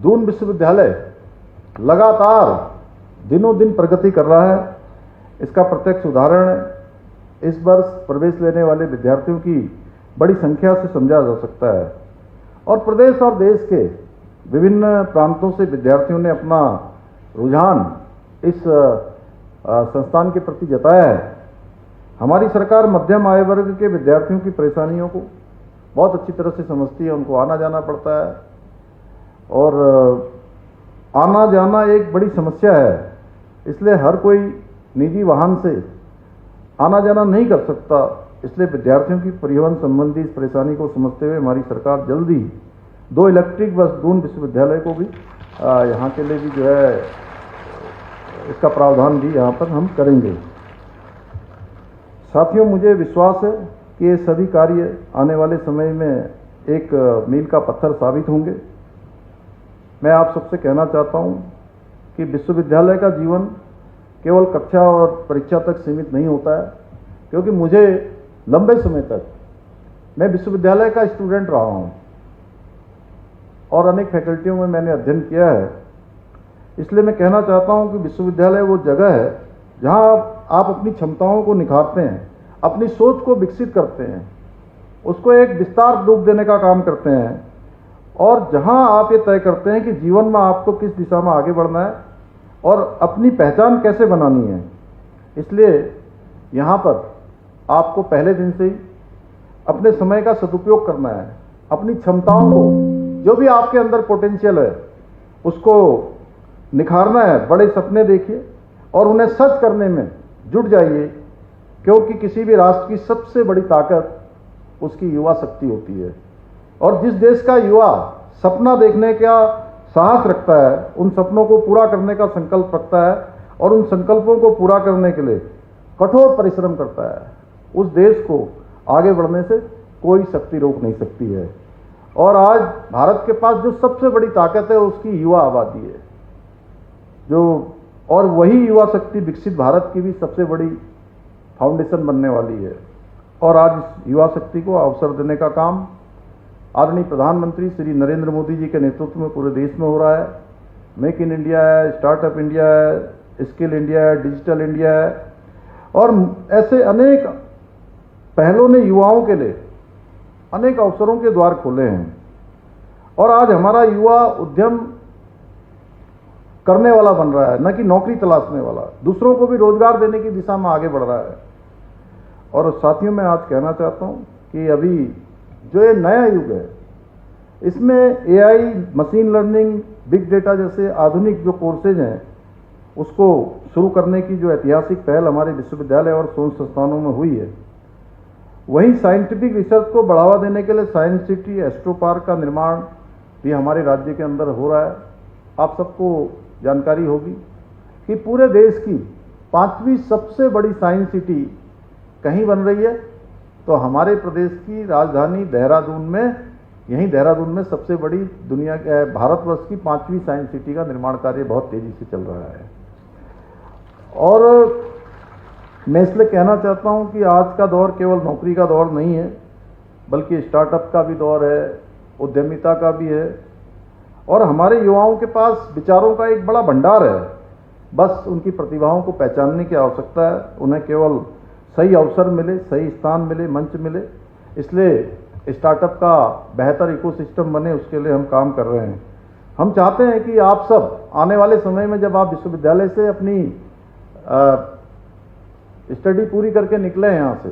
दून विश्वविद्यालय लगातार दिनों दिन प्रगति कर रहा है। इसका प्रत्यक्ष उदाहरण इस वर्ष प्रवेश लेने वाले विद्यार्थियों की बड़ी संख्या से समझा जा सकता है और प्रदेश और देश के विभिन्न प्रांतों से विद्यार्थियों ने अपना रुझान इस संस्थान के प्रति जताया है। हमारी सरकार मध्यम आय वर्ग के विद्यार्थियों की परेशानियों को बहुत अच्छी तरह से समझती है। उनको आना जाना पड़ता है और आना जाना एक बड़ी समस्या है, इसलिए हर कोई निजी वाहन से आना जाना नहीं कर सकता। इसलिए विद्यार्थियों की परिवहन संबंधी इस परेशानी को समझते हुए हमारी सरकार जल्दी 2 इलेक्ट्रिक बस दून विश्वविद्यालय को भी यहाँ के लिए भी जो है इसका प्रावधान भी यहाँ पर हम करेंगे। साथियों, मुझे विश्वास है कि ये सभी कार्य आने वाले समय में एक मील का पत्थर साबित होंगे। मैं आप सबसे कहना चाहता हूँ कि विश्वविद्यालय का जीवन केवल कक्षा और परीक्षा तक सीमित नहीं होता है, क्योंकि मुझे लंबे समय तक मैं विश्वविद्यालय का स्टूडेंट रहा हूँ और अनेक फैकल्टियों में मैंने अध्ययन किया है। इसलिए मैं कहना चाहता हूँ कि विश्वविद्यालय वो जगह है जहाँ आप अपनी क्षमताओं को निखारते हैं, अपनी सोच को विकसित करते हैं, उसको एक विस्तार रूप देने का काम करते हैं और जहाँ आप ये तय करते हैं कि जीवन में आपको किस दिशा में आगे बढ़ना है और अपनी पहचान कैसे बनानी है। इसलिए यहाँ पर आपको पहले दिन से ही अपने समय का सदुपयोग करना है, अपनी क्षमताओं को, जो भी आपके अंदर पोटेंशियल है उसको निखारना है। बड़े सपने देखिए और उन्हें सच करने में जुट जाइए, क्योंकि किसी भी राष्ट्र की सबसे बड़ी ताकत उसकी युवा शक्ति होती है और जिस देश का युवा सपना देखने का साहस रखता है, उन सपनों को पूरा करने का संकल्प रखता है और उन संकल्पों को पूरा करने के लिए कठोर परिश्रम करता है, उस देश को आगे बढ़ने से कोई शक्ति रोक नहीं सकती है। और आज भारत के पास जो सबसे बड़ी ताकत है उसकी युवा आबादी है, और वही युवा शक्ति विकसित भारत की भी सबसे बड़ी फाउंडेशन बनने वाली है। और आज इस युवा शक्ति को अवसर देने का काम आदरणीय प्रधानमंत्री श्री नरेंद्र मोदी जी के नेतृत्व में पूरे देश में हो रहा है। मेक इन इंडिया है, स्टार्टअप इंडिया है, स्किल इंडिया है, डिजिटल इंडिया है और ऐसे अनेक पहलों ने युवाओं के लिए अनेक अवसरों के द्वार खोले हैं। और आज हमारा युवा उद्यम करने वाला बन रहा है, न कि नौकरी तलाशने वाला, दूसरों को भी रोजगार देने की दिशा में आगे बढ़ रहा है। और साथियों, मैं आज कहना चाहता हूं कि अभी जो ये नया युग है, इसमें AI, machine learning, big data जैसे आधुनिक जो कोर्सेज हैं उसको शुरू करने की जो ऐतिहासिक पहल हमारे विश्वविद्यालय और शोध संस्थानों में हुई है, वहीं साइंटिफिक रिसर्च को बढ़ावा देने के लिए साइंस सिटी, एस्ट्रो पार्क का निर्माण भी हमारे राज्य के अंदर हो रहा है। आप सबको जानकारी होगी कि पूरे देश की 5वीं सबसे बड़ी साइंस सिटी कहीं बन रही है, तो हमारे प्रदेश की राजधानी देहरादून में, यहीं देहरादून में सबसे बड़ी दुनिया के भारतवर्ष की 5वीं साइंस सिटी का निर्माण कार्य बहुत तेजी से चल रहा है। और मैं इसलिए कहना चाहता हूं कि आज का दौर केवल नौकरी का दौर नहीं है, बल्कि स्टार्टअप का भी दौर है, उद्यमिता का भी है और हमारे युवाओं के पास विचारों का एक बड़ा भंडार है। बस उनकी प्रतिभाओं को पहचानने की आवश्यकता है, उन्हें केवल सही अवसर मिले, सही स्थान मिले, मंच मिले। इसलिए स्टार्टअप का बेहतर इकोसिस्टम बने, उसके लिए हम काम कर रहे हैं। हम चाहते हैं कि आप सब आने वाले समय में जब आप विश्वविद्यालय से अपनी स्टडी पूरी करके निकले हैं यहाँ से,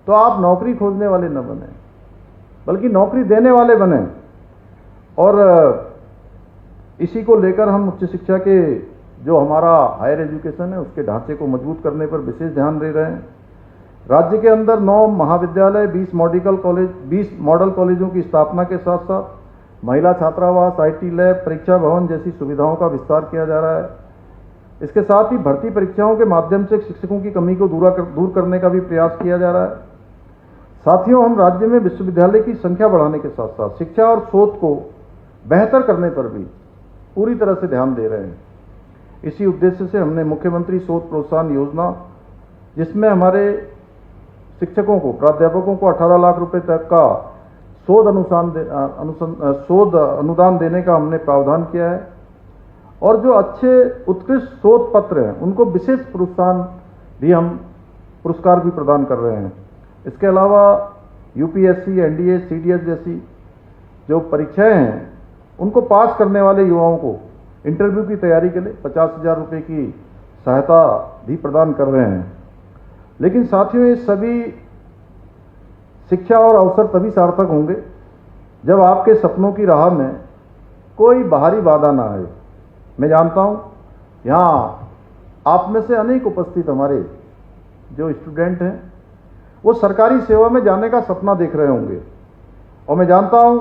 तो आप नौकरी खोजने वाले न बने, बल्कि नौकरी देने वाले बने। और इसी को लेकर हम उच्च शिक्षा के जो हमारा हायर एजुकेशन है उसके ढांचे को मजबूत करने पर विशेष ध्यान दे रहे हैं। राज्य के अंदर 9 महाविद्यालय, 20 मॉडल कॉलेजों की स्थापना के साथ साथ महिला छात्रावास, आईटी लैब, परीक्षा भवन जैसी सुविधाओं का विस्तार किया जा रहा है। इसके साथ ही भर्ती परीक्षाओं के माध्यम से शिक्षकों की कमी को दूर करने का भी प्रयास किया जा रहा है। साथियों, हम राज्य में विश्वविद्यालय की संख्या बढ़ाने के साथ साथ शिक्षा और शोध को बेहतर करने पर भी पूरी तरह से ध्यान दे रहे हैं। इसी उद्देश्य से हमने मुख्यमंत्री शोध प्रोत्साहन योजना, जिसमें हमारे शिक्षकों को, प्राध्यापकों को 18 लाख रुपए तक का शोध अनुदान देने का हमने प्रावधान किया है और जो अच्छे उत्कृष्ट शोध पत्र हैं उनको विशेष प्रोत्साहन भी हम पुरस्कार भी प्रदान कर रहे हैं। इसके अलावा यूपीएससी, एनडीए, सीडीएस जैसी जो परीक्षाएं हैं उनको पास करने वाले युवाओं को इंटरव्यू की तैयारी के लिए 50,000 रुपये की सहायता भी प्रदान कर रहे हैं। लेकिन साथियों, ये सभी शिक्षा और अवसर तभी सार्थक होंगे जब आपके सपनों की राह में कोई बाहरी बाधा ना आए। मैं जानता हूं यहाँ आप में से अनेक उपस्थित हमारे जो स्टूडेंट हैं वो सरकारी सेवा में जाने का सपना देख रहे होंगे और मैं जानता हूं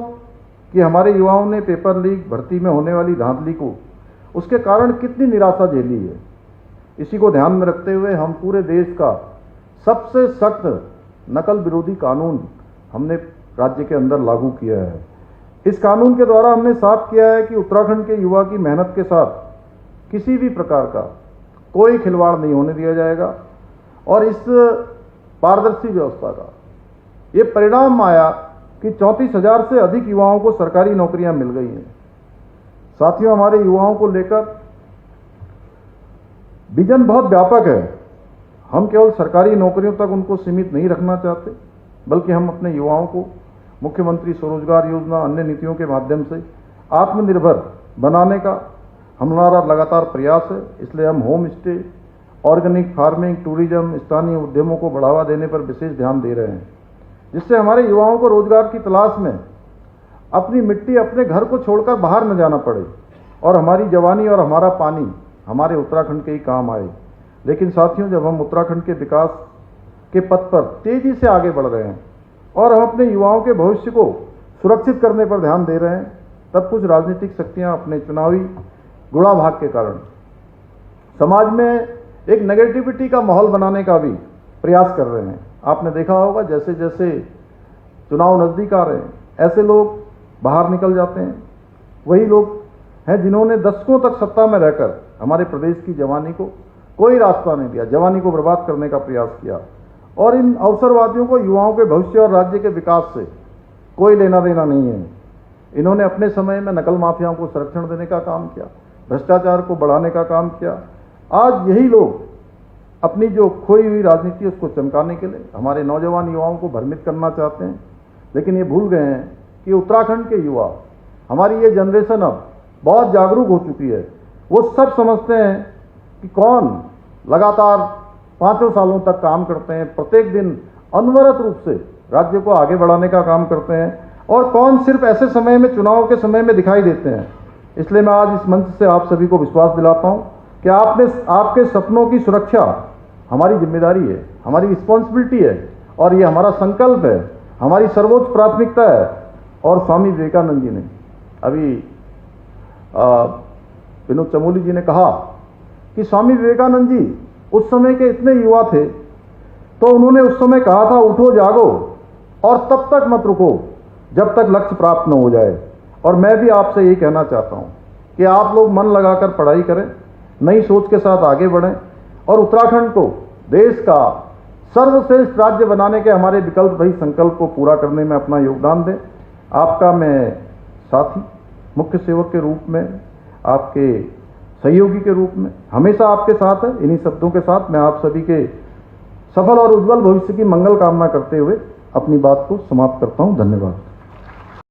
कि हमारे युवाओं ने पेपर लीक, भर्ती में होने वाली धांधली को उसके कारण कितनी निराशा झेली है। इसी को ध्यान में रखते हुए हम पूरे देश का सबसे सख्त नकल विरोधी कानून हमने राज्य के अंदर लागू किया है। इस कानून के द्वारा हमने साफ किया है कि उत्तराखंड के युवा की मेहनत के साथ किसी भी प्रकार का कोई खिलवाड़ नहीं होने दिया जाएगा और इस पारदर्शी व्यवस्था का ये परिणाम आया कि 34,000 से अधिक युवाओं को सरकारी नौकरियां मिल गई हैं। साथियों, हमारे युवाओं को लेकर विजन बहुत व्यापक है। हम केवल सरकारी नौकरियों तक उनको सीमित नहीं रखना चाहते, बल्कि हम अपने युवाओं को मुख्यमंत्री स्वरोजगार योजना, अन्य नीतियों के माध्यम से आत्मनिर्भर बनाने का हमारा लगातार प्रयास है। इसलिए हम home stay, organic farming, tourism, स्थानीय उद्यमों को बढ़ावा देने पर विशेष ध्यान दे रहे हैं, जिससे हमारे युवाओं को रोजगार की तलाश में अपनी मिट्टी, अपने घर को छोड़कर बाहर न जाना पड़े और हमारी जवानी और हमारा पानी हमारे उत्तराखंड के ही काम आए। लेकिन साथियों, जब हम उत्तराखंड के विकास के पथ पर तेजी से आगे बढ़ रहे हैं और हम अपने युवाओं के भविष्य को सुरक्षित करने पर ध्यान दे रहे हैं, तब कुछ राजनीतिक शक्तियां अपने चुनावी गुणाभाग के कारण समाज में एक नेगेटिविटी का माहौल बनाने का भी प्रयास कर रहे हैं। आपने देखा होगा जैसे जैसे चुनाव नजदीक आ रहे हैं ऐसे लोग बाहर निकल जाते हैं। वही लोग हैं जिन्होंने दशकों तक सत्ता में रहकर हमारे प्रदेश की जवानी को कोई रास्ता नहीं दिया, जवानी को बर्बाद करने का प्रयास किया और इन अवसरवादियों को युवाओं के भविष्य और राज्य के विकास से कोई लेना देना नहीं है। इन्होंने अपने समय में नकल माफियाओं को संरक्षण देने का काम किया, भ्रष्टाचार को बढ़ाने का काम किया। आज यही लोग अपनी जो खोई हुई राजनीति उसको चमकाने के लिए हमारे नौजवान युवाओं को भ्रमित करना चाहते हैं, लेकिन ये भूल गए हैं कि उत्तराखंड के युवा, हमारी ये जनरेशन अब बहुत जागरूक हो चुकी है। वो सब समझते हैं कि कौन लगातार 5 सालों तक काम करते हैं, प्रत्येक दिन अनवरत रूप से राज्य को आगे बढ़ाने का काम करते हैं और कौन सिर्फ ऐसे समय में, चुनाव के समय में दिखाई देते हैं। इसलिए मैं आज इस मंच से आप सभी को विश्वास दिलाता हूं कि आपके सपनों की सुरक्षा हमारी जिम्मेदारी है, हमारी रिस्पॉन्सिबिलिटी है और ये हमारा संकल्प है, हमारी सर्वोच्च प्राथमिकता है। और स्वामी विवेकानंद जी ने अभी विनोद चमोली जी ने कहा कि स्वामी विवेकानंद जी उस समय के इतने युवा थे तो उन्होंने उस समय कहा था, उठो जागो और तब तक मत रुको जब तक लक्ष्य प्राप्त न हो जाए। और मैं भी आपसे यही कहना चाहता हूं कि आप लोग मन लगाकर पढ़ाई करें, नई सोच के साथ आगे बढ़ें और उत्तराखंड को देश का सर्वश्रेष्ठ राज्य बनाने के हमारे विकल्प भाई संकल्प को पूरा करने में अपना योगदान दें। आपका मैं साथी, मुख्य सेवक के रूप में, आपके सहयोगी के रूप में हमेशा आपके साथ है। इन्हीं शब्दों के साथ मैं आप सभी के सफल और उज्जवल भविष्य की मंगल कामना करते हुए अपनी बात को समाप्त करता हूं। धन्यवाद।